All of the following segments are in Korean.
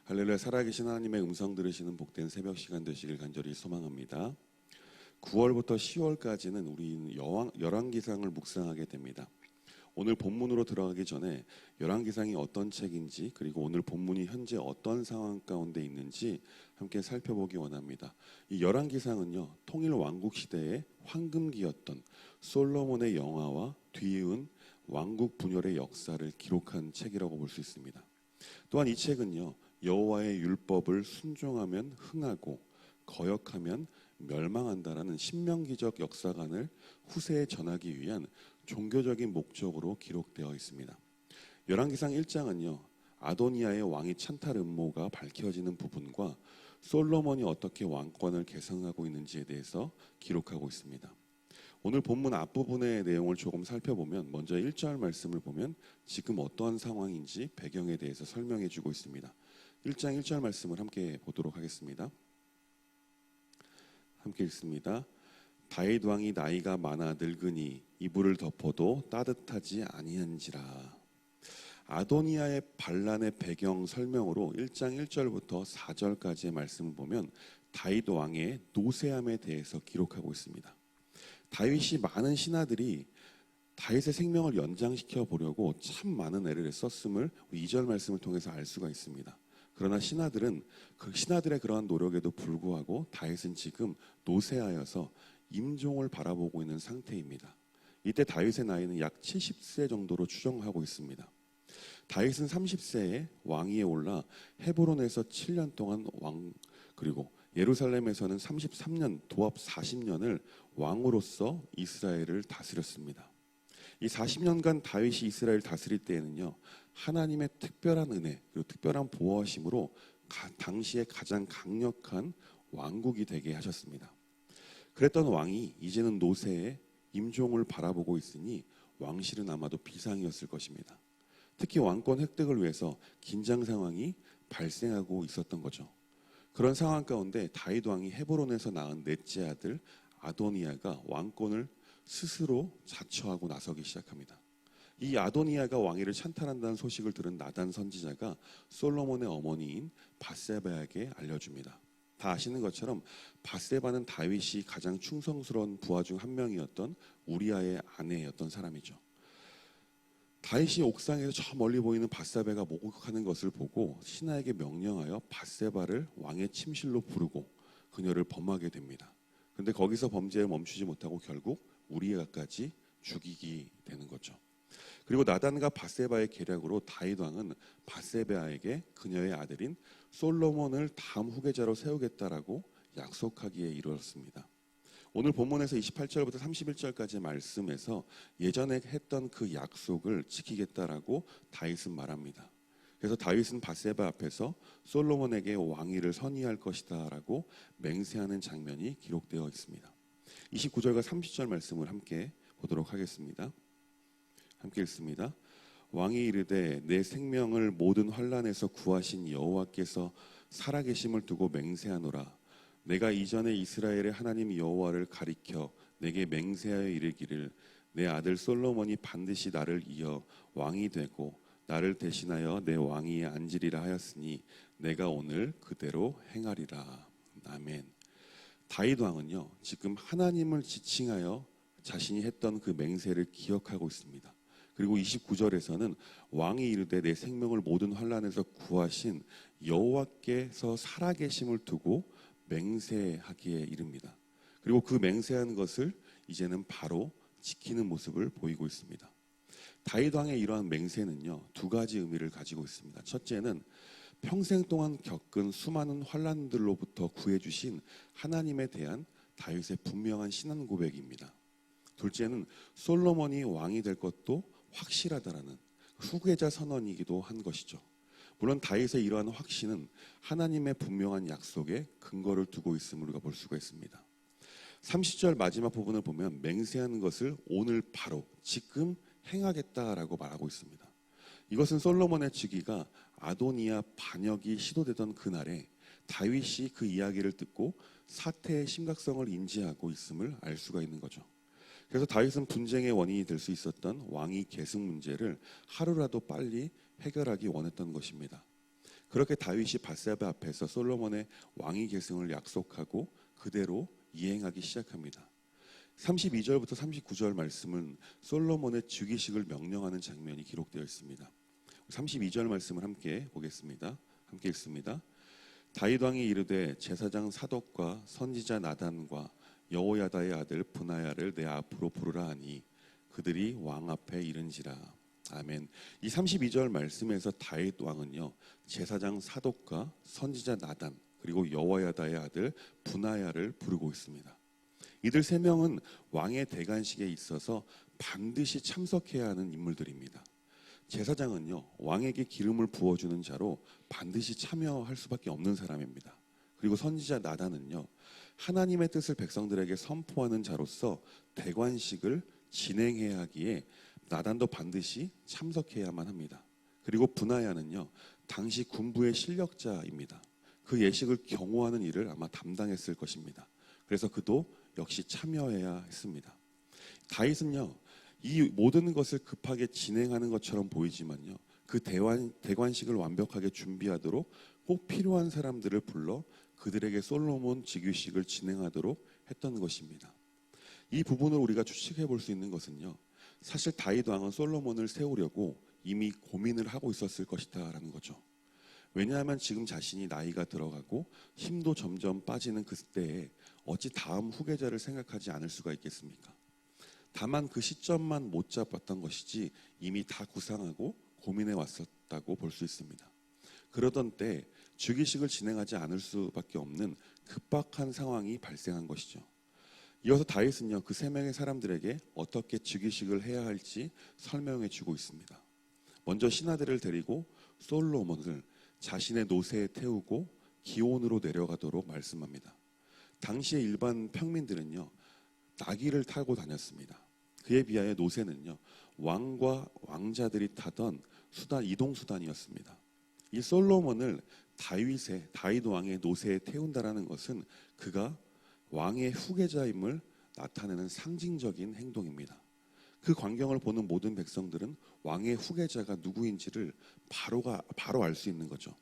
할렐루야. 살아계신 하나님의 음성 들으시는 복된 새벽 시간 되시길 간절히 소망합니다. 9월부터 10월까지는 우리 열왕기상을 묵상하게 됩니다. 오늘 본문으로 들어가기 전에 열왕기상이 어떤 책인지, 그리고 오늘 본문이 현재 어떤 상황 가운데 있는지 함께 살펴보기 원합니다. 이 열왕기상은요, 통일 왕국 시대의 황금기였던 솔로몬의 영화와 뒤이은 왕국 분열의 역사를 기록한 책이라고 볼 수 있습니다. 또한 이 책은요, 여호와의 율법을 순종하면 흥하고 거역하면 멸망한다라는 신명기적 역사관을 후세에 전하기 위한 종교적인 목적으로 기록되어 있습니다. 열왕기상 1장은요, 아도니아의 왕위 찬탈 음모가 밝혀지는 부분과 솔로몬이 어떻게 왕권을 계승하고 있는지에 대해서 기록하고 있습니다. 오늘 본문 앞부분의 내용을 조금 살펴보면, 먼저 1절 말씀을 보면 지금 어떠한 상황인지 배경에 대해서 설명해 주고 있습니다. 1장 1절 말씀을 함께 보도록 하겠습니다. 함께 읽습니다. 다윗 왕이 나이가 많아 늙으니 이불을 덮어도 따뜻하지 아니한지라. 아도니아의 반란의 배경 설명으로 1장 1절부터 4절까지의 말씀을 보면 다윗 왕의 노쇠함에 대해서 기록하고 있습니다. 다윗이 많은 신하들이 다윗의 생명을 연장시켜 보려고 참 많은 애를 썼음을 2절 말씀을 통해서 알 수가 있습니다. 그러나 신하들은 신하들의 그러한 노력에도 불구하고 다윗은 지금 노쇠하여서 임종을 바라보고 있는 상태입니다. 이때 다윗의 나이는 약 70세 정도로 추정하고 있습니다. 다윗은 30세에 왕위에 올라 헤브론에서 7년 동안 그리고 예루살렘에서는 33년, 도합 40년을 왕으로서 이스라엘을 다스렸습니다. 이 40년간 다윗이 이스라엘을 다스릴 때에는요, 하나님의 특별한 은혜 그리고 특별한 보호하심으로 당시에 가장 강력한 왕국이 되게 하셨습니다. 그랬던 왕이 이제는 노쇠에 임종을 바라보고 있으니 왕실은 아마도 비상이었을 것입니다. 특히 왕권 획득을 위해서 긴장 상황이 발생하고 있었던 거죠. 그런 상황 가운데 다윗 왕이 헤브론에서 낳은 넷째 아들 아도니아가 왕권을 스스로 자처하고 나서기 시작합니다. 이 아도니아가 왕위를 찬탈한다는 소식을 들은 나단 선지자가 솔로몬의 어머니인 밧세바에게 알려줍니다. 다 아시는 것처럼 밧세바는 다윗이 가장 충성스러운 부하 중 한 명이었던 우리아의 아내였던 사람이죠. 다윗이 옥상에서 저 멀리 보이는 밧세바가 목욕하는 것을 보고 신하에게 명령하여 밧세바를 왕의 침실로 부르고 그녀를 범하게 됩니다. 그런데 거기서 범죄를 멈추지 못하고 결국 우리아까지 죽이게 되는 거죠. 그리고 나단과 밧세바의 계략으로 다윗 왕은 밧세바에게 그녀의 아들인 솔로몬을 다음 후계자로 세우겠다라고 약속하기에 이르렀습니다. 오늘 본문에서 28절부터 31절까지의 말씀에서 예전에 했던 그 약속을 지키겠다라고 다윗은 말합니다. 그래서 다윗은 밧세바 앞에서 솔로몬에게 왕위를 선의할 것이다라고 맹세하는 장면이 기록되어 있습니다. 29절과 30절 말씀을 함께 보도록 하겠습니다. 함께 읽습니다. 왕이 이르되 내 생명을 모든 환난에서 구하신 여호와께서 살아계심을 두고 맹세하노라. 내가 이전에 이스라엘의 하나님 여호와를 가리켜 내게 맹세하여 이르기를 내 아들 솔로몬이 반드시 나를 이어 왕이 되고 나를 대신하여 내 왕위에 앉으리라 하였으니 내가 오늘 그대로 행하리라. 아멘. 다윗 왕은요, 지금 하나님을 지칭하여 자신이 했던 그 맹세를 기억하고 있습니다. 그리고 29절에서는 왕이 이르되 내 생명을 모든 환난에서 구하신 여호와께서 살아계심을 두고 맹세하기에 이릅니다. 그리고 그 맹세하는 것을 이제는 바로 지키는 모습을 보이고 있습니다. 다윗 왕의 이러한 맹세는요, 두 가지 의미를 가지고 있습니다. 첫째는 평생 동안 겪은 수많은 환난들로부터 구해주신 하나님에 대한 다윗의 분명한 신앙 고백입니다. 둘째는 솔로몬이 왕이 될 것도 확실하다라는 후계자 선언이기도 한 것이죠. 물론 다윗의 이러한 확신은 하나님의 분명한 약속에 근거를 두고 있음을 우리가 볼 수가 있습니다. 30절 마지막 부분을 보면 맹세하는 것을 오늘 바로 지금 행하겠다라고 말하고 있습니다. 이것은 솔로몬의 즉위가 아도니아 반역이 시도되던 그날에 다윗이 그 이야기를 듣고 사태의 심각성을 인지하고 있음을 알 수가 있는 거죠. 그래서 다윗은 분쟁의 원인이 될 수 있었던 왕위 계승 문제를 하루라도 빨리 해결하기 원했던 것입니다. 그렇게 다윗이 밧세바 앞에서 솔로몬의 왕위 계승을 약속하고 그대로 이행하기 시작합니다. 32절부터 39절 말씀은 솔로몬의 즉위식을 명령하는 장면이 기록되어 있습니다. 32절 말씀을 함께 보겠습니다. 함께 읽습니다. 다윗 왕이 이르되 제사장 사독과 선지자 나단과 여호야다의 아들 브나야를 내 앞으로 부르라 하니 그들이 왕 앞에 이른지라. 아멘. 이 32절 말씀에서 다윗 왕은요, 제사장 사독과 선지자 나단 그리고 여호야다의 아들 브나야를 부르고 있습니다. 이들 세 명은 왕의 대관식에 있어서 반드시 참석해야 하는 인물들입니다. 제사장은요, 왕에게 기름을 부어주는 자로 반드시 참여할 수밖에 없는 사람입니다. 그리고 선지자 나단은요, 하나님의 뜻을 백성들에게 선포하는 자로서 대관식을 진행해야 하기에 나단도 반드시 참석해야만 합니다. 그리고 브나야는요, 당시 군부의 실력자입니다. 그 예식을 경호하는 일을 아마 담당했을 것입니다. 그래서 그도 역시 참여해야 했습니다. 다윗은요, 이 모든 것을 급하게 진행하는 것처럼 보이지만요, 그 대관식을 완벽하게 준비하도록 꼭 필요한 사람들을 불러 그들에게 솔로몬 즉위식을 진행하도록 했던 것입니다. 이 부분을 우리가 추측해 볼 수 있는 것은요, 사실 다윗 왕은 솔로몬을 세우려고 이미 고민을 하고 있었을 것이다라는 거죠. 왜냐하면 지금 자신이 나이가 들어가고 힘도 점점 빠지는 그때에 어찌 다음 후계자를 생각하지 않을 수가 있겠습니까? 다만 그 시점만 못 잡았던 것이지 이미 다 구상하고 고민해 왔었다고 볼 수 있습니다. 그러던 때 즉위식을 진행하지 않을 수밖에 없는 급박한 상황이 발생한 것이죠. 이어서 다윗은요, 그 세 명의 사람들에게 어떻게 즉위식을 해야 할지 설명해 주고 있습니다. 먼저 신하들을 데리고 솔로몬을 자신의 노새에 태우고 기온으로 내려가도록 말씀합니다. 당시의 일반 평민들은요, 나귀를 타고 다녔습니다. 그에 비하여 노새는요, 왕과 왕자들이 타던 이동 수단이었습니다. 이 솔로몬을 다윗 왕의 노새에 태운다라는 것은 그가 왕의 후계자임을 나타내는 상징적인 행동입니다. 그 광경을 보는 모든 백성들은 왕의 후계자가 누구인지를 바로 알 수 있는 거죠.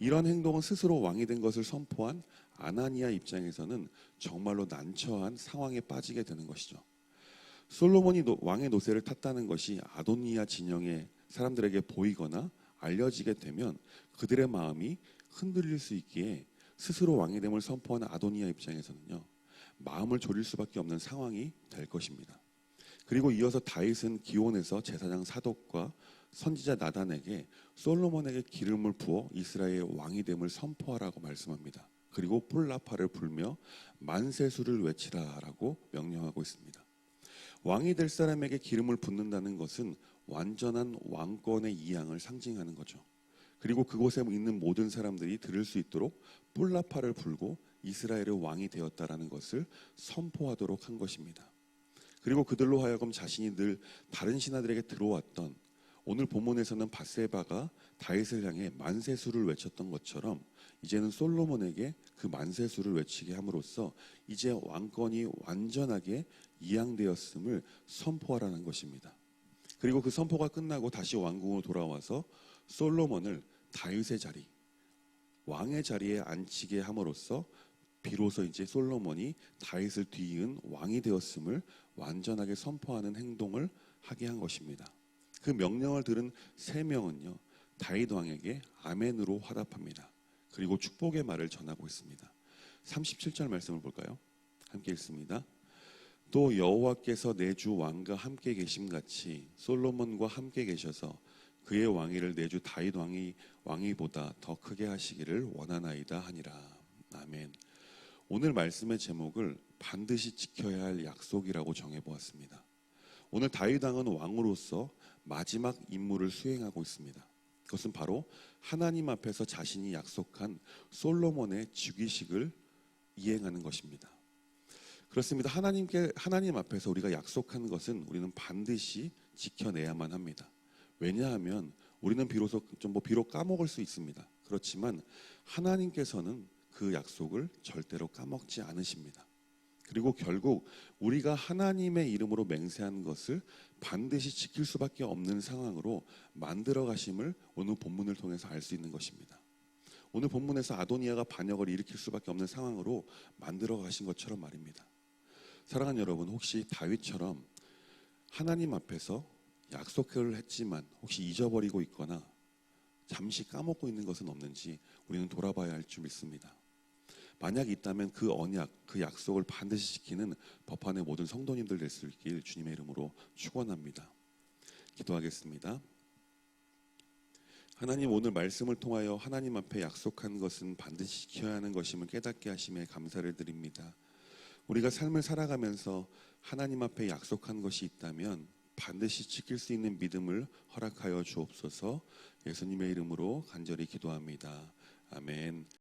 이런 행동은 스스로 왕이 된 것을 선포한 아나니아 입장에서는 정말로 난처한 상황에 빠지게 되는 것이죠. 솔로몬이 왕의 노새를 탔다는 것이 아도니아 진영의 사람들에게 보이거나 알려지게 되면 그들의 마음이 흔들릴 수 있기에 스스로 왕이 됨을 선포한 아도니아 입장에서는요, 마음을 졸일 수밖에 없는 상황이 될 것입니다. 그리고 이어서 다윗은 기온에서 제사장 사독과 선지자 나단에게 솔로몬에게 기름을 부어 이스라엘의 왕이 됨을 선포하라고 말씀합니다. 그리고 뿔나파를 불며 만세수를 외치라라고 명령하고 있습니다. 왕이 될 사람에게 기름을 붓는다는 것은 완전한 왕권의 이양을 상징하는 거죠. 그리고 그곳에 있는 모든 사람들이 들을 수 있도록 뿔나파를 불고 이스라엘의 왕이 되었다라는 것을 선포하도록 한 것입니다. 그리고 그들로 하여금 자신이 늘 다른 신하들에게 들어왔던, 오늘 본문에서는 밧세바가 다윗을 향해 만세수를 외쳤던 것처럼 이제는 솔로몬에게 그 만세수를 외치게 함으로써 이제 왕권이 완전하게 이양되었음을 선포하라는 것입니다. 그리고 그 선포가 끝나고 다시 왕궁으로 돌아와서 솔로몬을 다윗의 자리, 왕의 자리에 앉히게 함으로써 비로소 이제 솔로몬이 다윗을 뒤이은 왕이 되었음을 완전하게 선포하는 행동을 하게 한 것입니다. 그 명령을 들은 세 명은요, 다윗 왕에게 아멘으로 화답합니다. 그리고 축복의 말을 전하고 있습니다. 37절 말씀을 볼까요? 함께 읽습니다. 또 여호와께서 내 주 왕과 함께 계심같이 솔로몬과 함께 계셔서 그의 왕위를 내 주 다윗 왕위보다 더 크게 하시기를 원하나이다 하니라. 아멘. 오늘 말씀의 제목을 반드시 지켜야 할 약속이라고 정해보았습니다. 오늘 다윗 왕은 왕으로서 마지막 임무를 수행하고 있습니다. 그것은 바로 하나님 앞에서 자신이 약속한 솔로몬의 즉위식을 이행하는 것입니다. 그렇습니다. 하나님 앞에서 우리가 약속한 것은 우리는 반드시 지켜내야만 합니다. 왜냐하면 우리는 비록 까먹을 수 있습니다. 그렇지만 하나님께서는 그 약속을 절대로 까먹지 않으십니다. 그리고 결국 우리가 하나님의 이름으로 맹세한 것을 반드시 지킬 수밖에 없는 상황으로 만들어 가심을 오늘 본문을 통해서 알 수 있는 것입니다. 오늘 본문에서 아도니아가 반역을 일으킬 수밖에 없는 상황으로 만들어 가신 것처럼 말입니다. 사랑하는 여러분, 혹시 다윗처럼 하나님 앞에서 약속을 했지만 혹시 잊어버리고 있거나 잠시 까먹고 있는 것은 없는지 우리는 돌아봐야 할 줄 믿습니다. 만약 있다면 그 언약, 그 약속을 반드시 지키는 법안의 모든 성도님들 될 수 있길 주님의 이름으로 축원합니다. 기도하겠습니다. 하나님, 오늘 말씀을 통하여 하나님 앞에 약속한 것은 반드시 지켜야 하는 것임을 깨닫게 하심에 감사를 드립니다. 우리가 삶을 살아가면서 하나님 앞에 약속한 것이 있다면 반드시 지킬 수 있는 믿음을 허락하여 주옵소서. 예수님의 이름으로 간절히 기도합니다. 아멘.